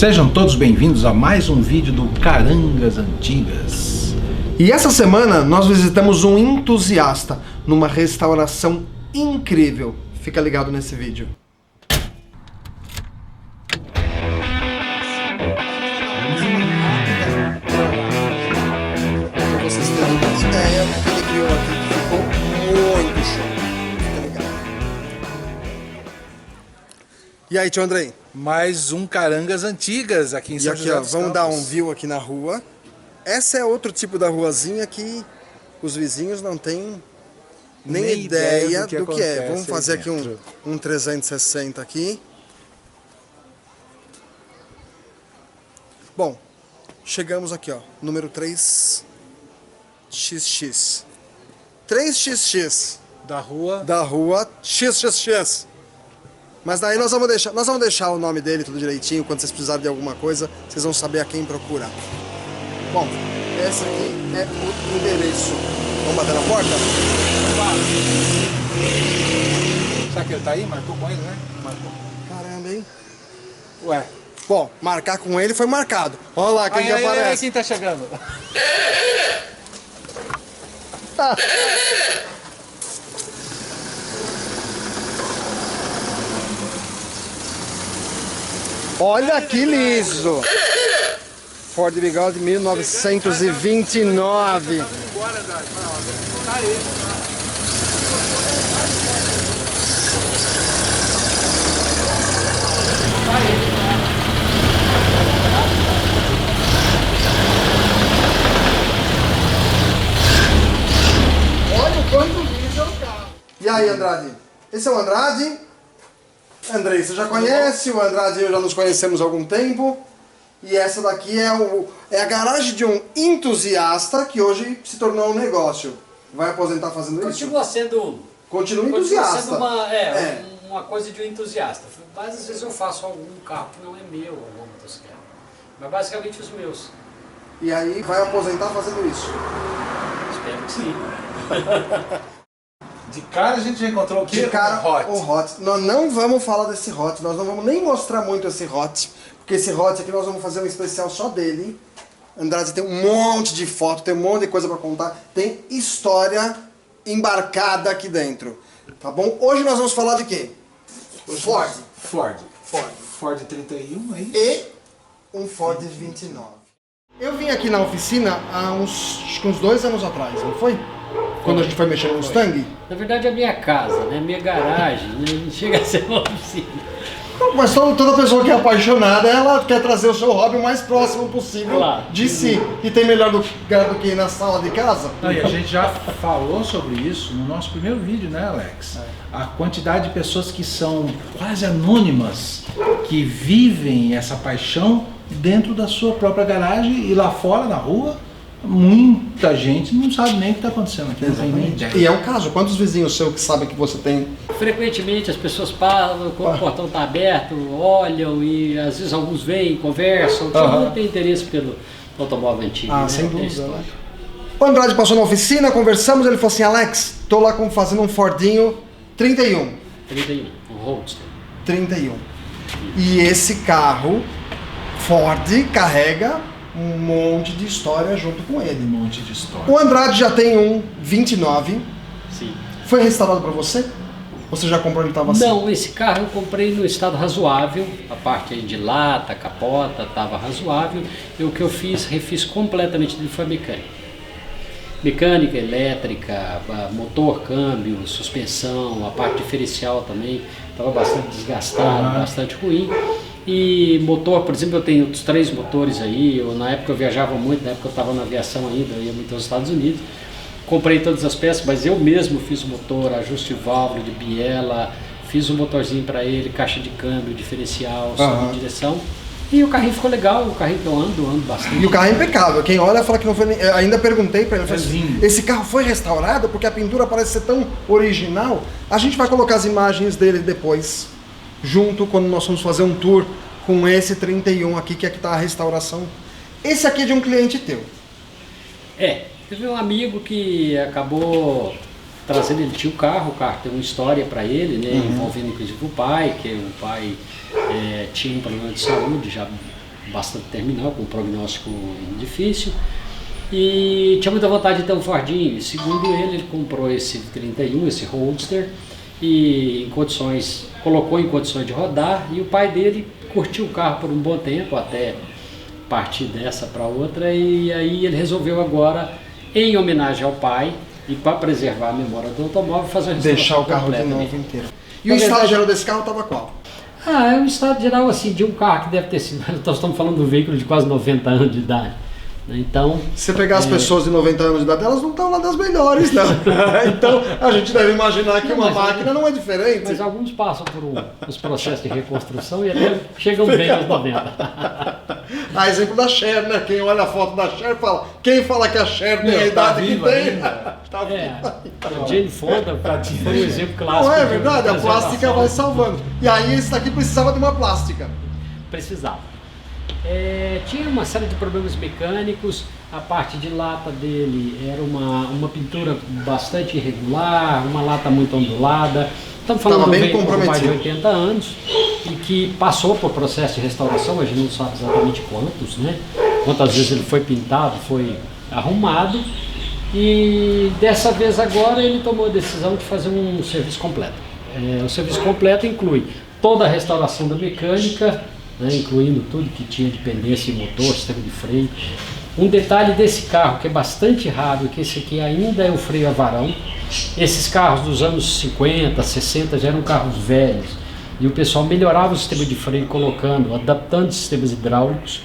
Sejam todos bem-vindos a mais um vídeo do Carangas Antigas. E essa semana nós visitamos um entusiasta numa restauração incrível. Fica ligado nesse vídeo. Pra vocês terem uma ideia do que ele criou aqui, que ficou muito show. Fica ligado. E aí, tio Andrei? Mais um Carangas Antigas aqui em E São aqui, José ó, dos vamos dar um Campos. view aqui na rua. Essa é outro tipo da ruazinha que os vizinhos não têm nem ideia do que é. Vamos fazer aqui um 360 aqui. Bom, chegamos aqui, ó, número 3XX. 3XX Da rua. da rua XXX. Mas daí nós vamos deixar o nome dele tudo direitinho. Quando vocês precisarem de alguma coisa, vocês vão saber a quem procurar. Bom, esse aqui é o endereço. Vamos bater na porta? Será que ele tá aí? Marcou com ele, né? Marcou. Caramba, hein? Ué. Bom, marcar com ele foi marcado. Olha lá quem que Aí, aparece. quem tá chegando? Olha que liso! Ford Bigode 1929. Tá aí. Olha o quanto liso é o carro. E aí, Andrade? Esse é o Andrade. Andrei, você já conhece, o Andrade e eu já nos conhecemos há algum tempo. E essa daqui é a garagem de um entusiasta que hoje se tornou um negócio. Vai aposentar fazendo isso? Continua sendo Entusiasta. Uma coisa de um entusiasta. Mas às vezes eu faço algum carro que não é meu, alguma motocicleta. Mas basicamente os meus. E aí vai aposentar fazendo isso. Espero que sim. De cara a gente já encontrou o quê? De cara, Hot. o Hot. Nós não vamos falar desse Hot, nós não vamos nem mostrar muito esse Hot, porque esse Hot aqui nós vamos fazer um especial só dele. Andrade tem um monte de foto, tem um monte de coisa pra contar, tem história embarcada aqui dentro, tá bom? Hoje nós vamos falar de quê? Ford. Ford 31 aí. E um Ford 29. Eu vim aqui na oficina há acho que uns 2 anos atrás, não foi? Quando a gente foi mexer no Mustang. Na verdade é a minha casa, né? Minha garagem, né? Não chega a ser uma oficina. Mas toda pessoa que é apaixonada, ela quer trazer o seu hobby o mais próximo possível Claro. de si. E tem melhor do que ir na sala de casa? Não, e a gente já falou sobre isso no nosso primeiro vídeo, né, Alex? A quantidade de pessoas que são quase anônimas, que vivem essa paixão dentro da sua própria garagem e lá fora, na rua, muita gente não sabe nem o que está acontecendo aqui, não tem nem ideia. E é o caso, quantos vizinhos seus que sabem que você tem? Frequentemente as pessoas param, quando o portão está aberto, olham e às vezes alguns vêm, conversam. Todo mundo tem interesse pelo automóvel antigo. Ah, né? sem Tem dúvida. história. O Andrade passou na oficina, conversamos, ele falou assim, Alex, tô lá fazendo um Fordinho 31. 31, um Roadster. 31. E esse carro, Ford, carrega um monte de história junto com ele. Um monte de história. O Andrade já tem um 29. Sim. Foi restaurado para você? Ou você já comprou ele estava assim? Não, esse carro eu comprei no estado razoável, a parte aí de lata, capota, estava razoável, e o que eu refiz completamente dele foi a mecânica. Mecânica, elétrica, motor, câmbio, suspensão, a parte diferencial também, estava bastante desgastado, bastante ruim. E motor, por exemplo, eu tenho os 3 motores aí, na época eu viajava muito, na época eu estava na aviação ainda, eu ia muito aos Estados Unidos. Comprei todas as peças, mas eu mesmo fiz o motor, ajuste de válvula, de biela, fiz um motorzinho para ele, caixa de câmbio, diferencial, som de direção. E o carrinho ficou legal, o carrinho que eu ando bastante. E o carro é impecável. Quem olha fala que não foi nem... Eu ainda perguntei para ele, falei assim, lindo. esse carro foi restaurado porque a pintura parece ser tão original. A gente vai colocar as imagens dele depois, junto, quando nós vamos fazer um tour com esse 31 aqui, que é que tá a restauração. Esse aqui é de um cliente teu. Teve um amigo que acabou trazendo, ele tinha o carro tem uma história para ele, né, envolvendo inclusive o pai, que o pai tinha um problema de saúde já bastante terminal, com um prognóstico difícil. E tinha muita vontade de ter um Fordinho. E segundo ele comprou esse 31, esse Roadster, e colocou em condições de rodar. E o pai dele curtiu o carro por um bom tempo, até partir dessa para outra. E aí ele resolveu agora, em homenagem ao pai e para preservar a memória do automóvel, fazer uma Deixar o carro de novo inteiro. E o estado geral desse carro estava qual? É um estado geral assim, de um carro que deve ter sido, nós estamos falando de um veículo de quase 90 anos de idade. Então, se você pegar as pessoas de 90 anos de idade, elas não estão lá das melhores, não. Então, a gente deve imaginar que uma máquina não é diferente. Mas alguns passam por uns processos de reconstrução e até chegam bem aos 90. A exemplo da Cher, né? Quem olha a foto da Cher fala, quem fala que a Cher tem a idade que tem? Tá a Jane Fonda foi um exemplo clássico. Não é verdade? A plástica vai salvando. E aí esse daqui precisava de uma plástica. Precisava. Tinha uma série de problemas mecânicos, a parte de lata dele era uma pintura bastante irregular, uma lata muito ondulada. Estamos falando de um veículo com mais de 80 anos e que passou por processo de restauração, a gente não sabe exatamente quantos, né? Quantas vezes ele foi pintado, foi arrumado, e dessa vez agora ele tomou a decisão de fazer um serviço completo. O serviço completo inclui toda a restauração da mecânica, né, incluindo tudo que tinha de pendência, motor, sistema de freio. Um detalhe desse carro que é bastante raro, que esse aqui ainda é o freio a varão. Esses carros dos anos 50, 60 já eram carros velhos e o pessoal melhorava o sistema de freio adaptando sistemas hidráulicos.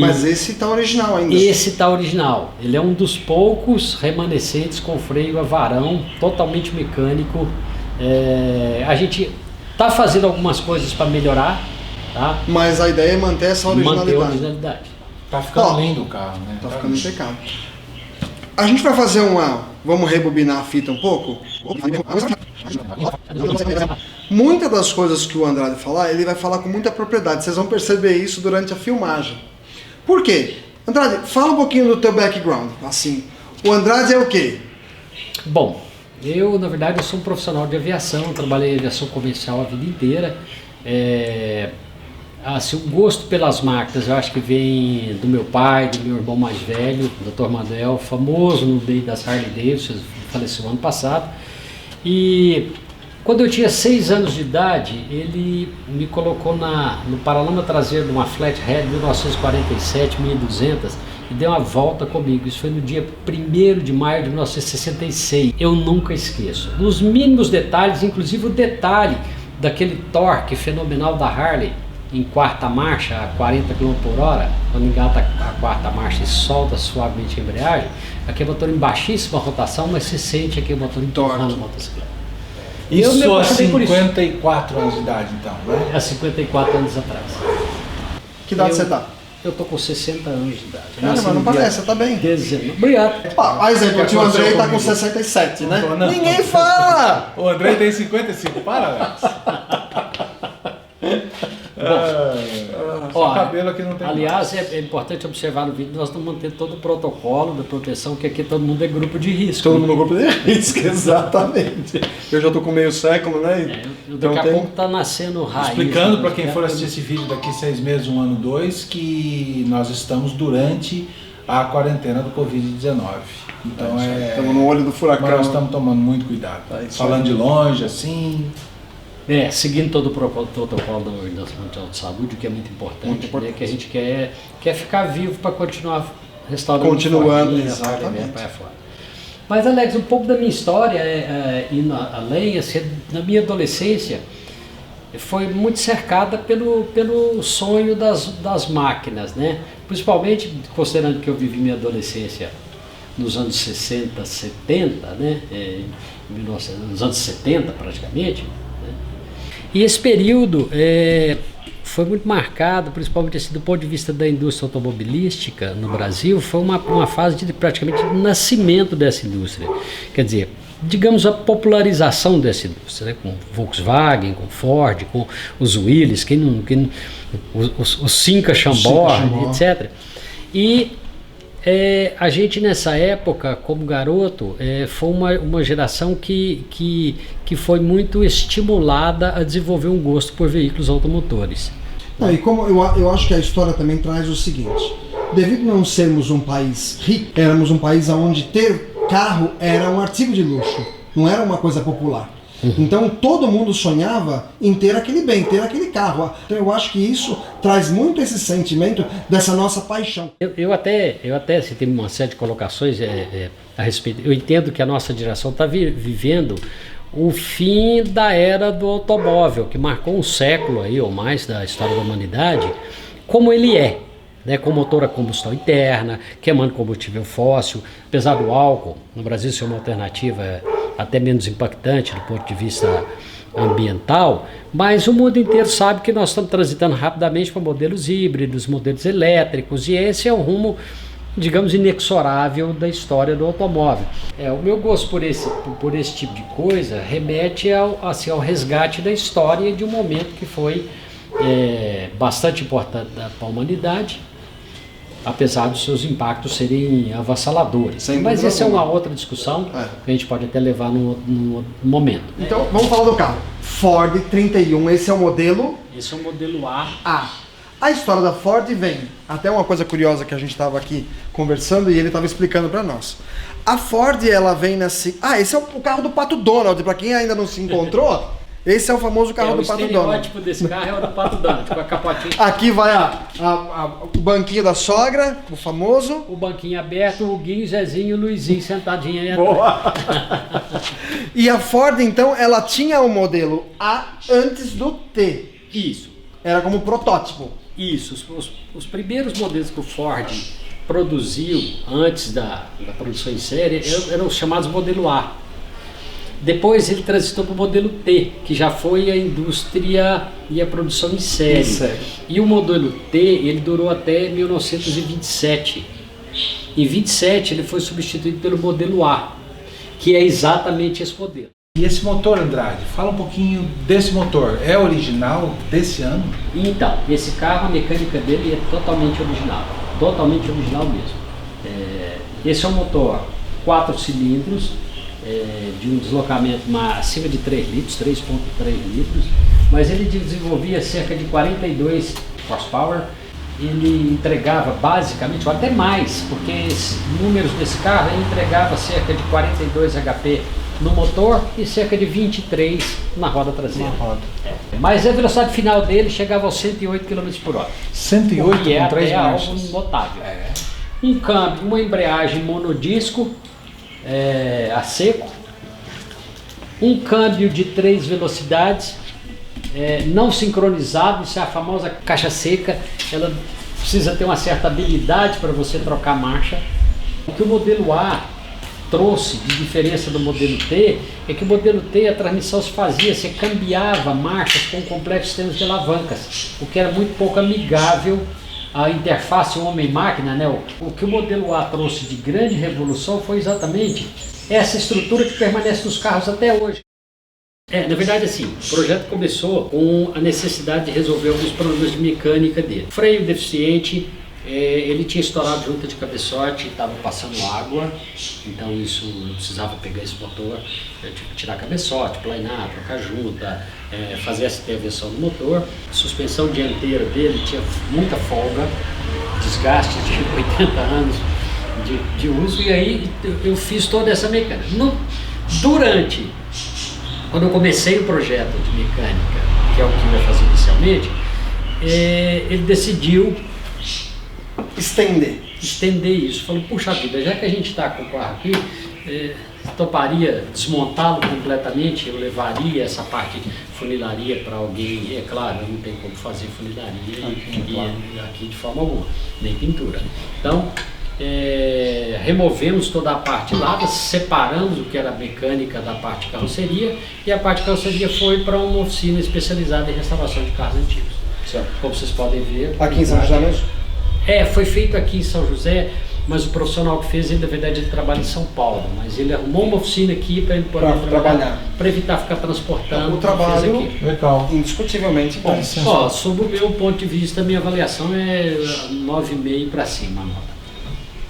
Mas esse está original ainda? Esse está original. Ele é um dos poucos remanescentes com freio a varão, totalmente mecânico. A gente está fazendo algumas coisas para melhorar, tá? Mas a ideia é manter essa originalidade. Manter a originalidade. Tá ficando lindo o carro, né? Tá ficando impecável. A gente vai fazer vamos rebobinar a fita um pouco? Muitas das coisas que o Andrade falar, ele vai falar com muita propriedade. Vocês vão perceber isso durante a filmagem. Por quê? Andrade, fala um pouquinho do teu background. Assim, o Andrade é o quê? Bom, na verdade, eu sou um profissional de aviação, trabalhei em aviação comercial a vida inteira. Assim, o gosto pelas máquinas, eu acho que vem do meu pai, do meu irmão mais velho, o Dr. Manuel, famoso no meio das Harley Davidson, faleceu ano passado. E quando eu tinha 6 anos de idade, ele me colocou no paralama traseiro de uma Flathead 1947, 1200, e deu uma volta comigo. Isso foi no dia 1º de maio de 1966. Eu nunca esqueço. Nos mínimos detalhes, inclusive o detalhe daquele torque fenomenal da Harley, em quarta marcha, a 40 km por hora, quando engata a quarta marcha e solta suavemente a embreagem, aqui é motor em baixíssima rotação, mas se sente aqui o motor empurrando a motocicleta. Isso há 54 anos de idade, então, né? Há 54 anos atrás. Que idade você tá? Eu tô com 60 anos de idade. Mas não parece, você tá bem. 19. Obrigado. A exemplo, o tio Andrei tá com 67, né? Não. Ninguém fala! O Andrei tem 55, para, Alex. Ó, cabelo aqui não tem. Aliás, é importante observar no vídeo, nós estamos mantendo todo o protocolo da proteção, que aqui todo mundo é grupo de risco. Todo mundo é grupo de risco, exatamente. Eu já tô com meio século, né? Daqui a pouco tá nascendo raiz. Explicando para quem for assistir esse vídeo daqui 6 meses, 1 ano, 2, que nós estamos durante a quarentena do Covid-19. Então estamos no olho do furacão. Nós estamos tomando muito cuidado. Falando de longe, assim. Seguindo todo o protocolo da Organização Mundial de Saúde, o que é muito importante, né, que a gente quer ficar vivo para continuar restaurando. Continuando, exatamente. Mas, Alex, um pouco da minha história, indo além, assim, na minha adolescência, foi muito cercada pelo sonho das máquinas, né? Principalmente considerando que eu vivi minha adolescência nos anos 60, 70, né? Nos anos 70 praticamente. E esse período foi muito marcado, principalmente assim, do ponto de vista da indústria automobilística no Brasil, foi uma fase de praticamente de nascimento dessa indústria. Quer dizer, digamos a popularização dessa indústria, né? Com Volkswagen, com Ford, com os Willys, os Cinca Chambord, etc. E a gente nessa época, como garoto, foi uma geração que foi muito estimulada a desenvolver um gosto por veículos automotores. Não, e como eu acho que a história também traz o seguinte, devido a não sermos um país rico, éramos um país onde ter carro era um artigo de luxo, não era uma coisa popular. Então todo mundo sonhava em ter aquele bem, ter aquele carro. Então eu acho que isso traz muito esse sentimento dessa nossa paixão. Eu até você tem uma série de colocações a respeito. Eu entendo que a nossa geração está vivendo o fim da era do automóvel, que marcou um século aí ou mais da história da humanidade, como ele é. Né, com motor a combustão interna, queimando combustível fóssil, apesar do álcool, no Brasil ser uma alternativa até menos impactante do ponto de vista ambiental, mas o mundo inteiro sabe que nós estamos transitando rapidamente para modelos híbridos, modelos elétricos, e esse é um rumo, digamos, inexorável da história do automóvel. O meu gosto por esse tipo de coisa remete ao resgate da história de um momento que foi bastante importante para a humanidade, apesar dos seus impactos serem avassaladores. Mas essa é uma outra discussão que a gente pode até levar num momento. Então vamos falar do carro. Ford 31, esse é o modelo? Esse é o modelo A. A história da Ford vem, até uma coisa curiosa que a gente estava aqui conversando e ele estava explicando para nós. A Ford, ela vem nesse... esse é o carro do Pato Donald, para quem ainda não se encontrou... Esse é o famoso carro do Pato Donald. O estereótipo desse carro é o do Pato Donald, com a capotinha. Aqui vai o banquinho da sogra, o famoso. O banquinho aberto, o Guinho, o Zezinho e o Luizinho sentadinho aí atrás. E a Ford, então, ela tinha o modelo A antes do T. Isso. Era como protótipo. Isso. Os primeiros modelos que o Ford produziu antes da produção em série eram os chamados modelo A. Depois ele transitou para o modelo T, que já foi a indústria e a produção em série. E o modelo T, ele durou até 1927. Em 27 ele foi substituído pelo modelo A, que é exatamente esse modelo. E esse motor, Andrade, fala um pouquinho desse motor. É original desse ano? Então, esse carro, a mecânica dele é totalmente original mesmo. Esse é um motor 4 cilindros, de um deslocamento acima de 3 litros, 3,3 litros, mas ele desenvolvia cerca de 42 horsepower. Ele entregava basicamente, ou até mais, porque números desse carro, ele entregava cerca de 42 HP no motor e cerca de 23 na roda traseira. Mas a velocidade final dele chegava aos 108 km por hora. 108 que com 3 marchas. Algo notável. Um câmbio, uma embreagem monodisco, a seco, um câmbio de 3 velocidades, não sincronizado, isso é a famosa caixa seca, ela precisa ter uma certa habilidade para você trocar marcha. O que o modelo A trouxe de diferença do modelo T é que o modelo T, a transmissão se fazia, você cambiava marchas com complexos sistemas de alavancas, o que era muito pouco amigável à interface homem-máquina, né? O que o modelo A trouxe de grande revolução foi exatamente essa estrutura que permanece nos carros até hoje. Na verdade, assim, o projeto começou com a necessidade de resolver alguns problemas de mecânica dele. Freio deficiente, ele tinha estourado junta de cabeçote, estava passando água, então isso eu precisava pegar esse motor, eu tive que tirar cabeçote, planar, trocar junta, fazer essa intervenção no motor. A suspensão dianteira dele tinha muita folga, desgaste de 80 anos de uso, e aí eu fiz toda essa mecânica. Quando eu comecei o projeto de mecânica, que é o que eu ia fazer inicialmente, ele decidiu estender isso. Falou, puxa vida, já que a gente está com o carro aqui, toparia desmontá-lo completamente, eu levaria essa parte de funilaria para alguém. É claro, não tem como fazer funilaria aqui de forma alguma, nem pintura. Então, removemos toda a parte lá, separamos o que era a mecânica da parte de carroceria, e a parte de carroceria foi para uma oficina especializada em restauração de carros antigos. Certo. Como vocês podem ver. Aqui em São José mesmo? Foi feito aqui em São José, mas o profissional que fez, na verdade, ele trabalha em São Paulo, mas ele arrumou uma oficina aqui para ele poder trabalhar, para evitar ficar transportando. O trabalho aqui. Legal. Indiscutivelmente bom. Sob o meu ponto de vista, a minha avaliação é 9,5 para cima.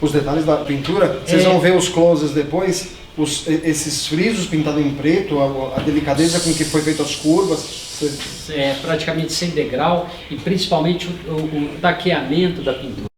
Os detalhes da pintura, vocês vão ver os closes depois, esses frisos pintados em preto, a delicadeza com que foi feita as curvas? É praticamente sem degrau e principalmente o taqueamento da pintura.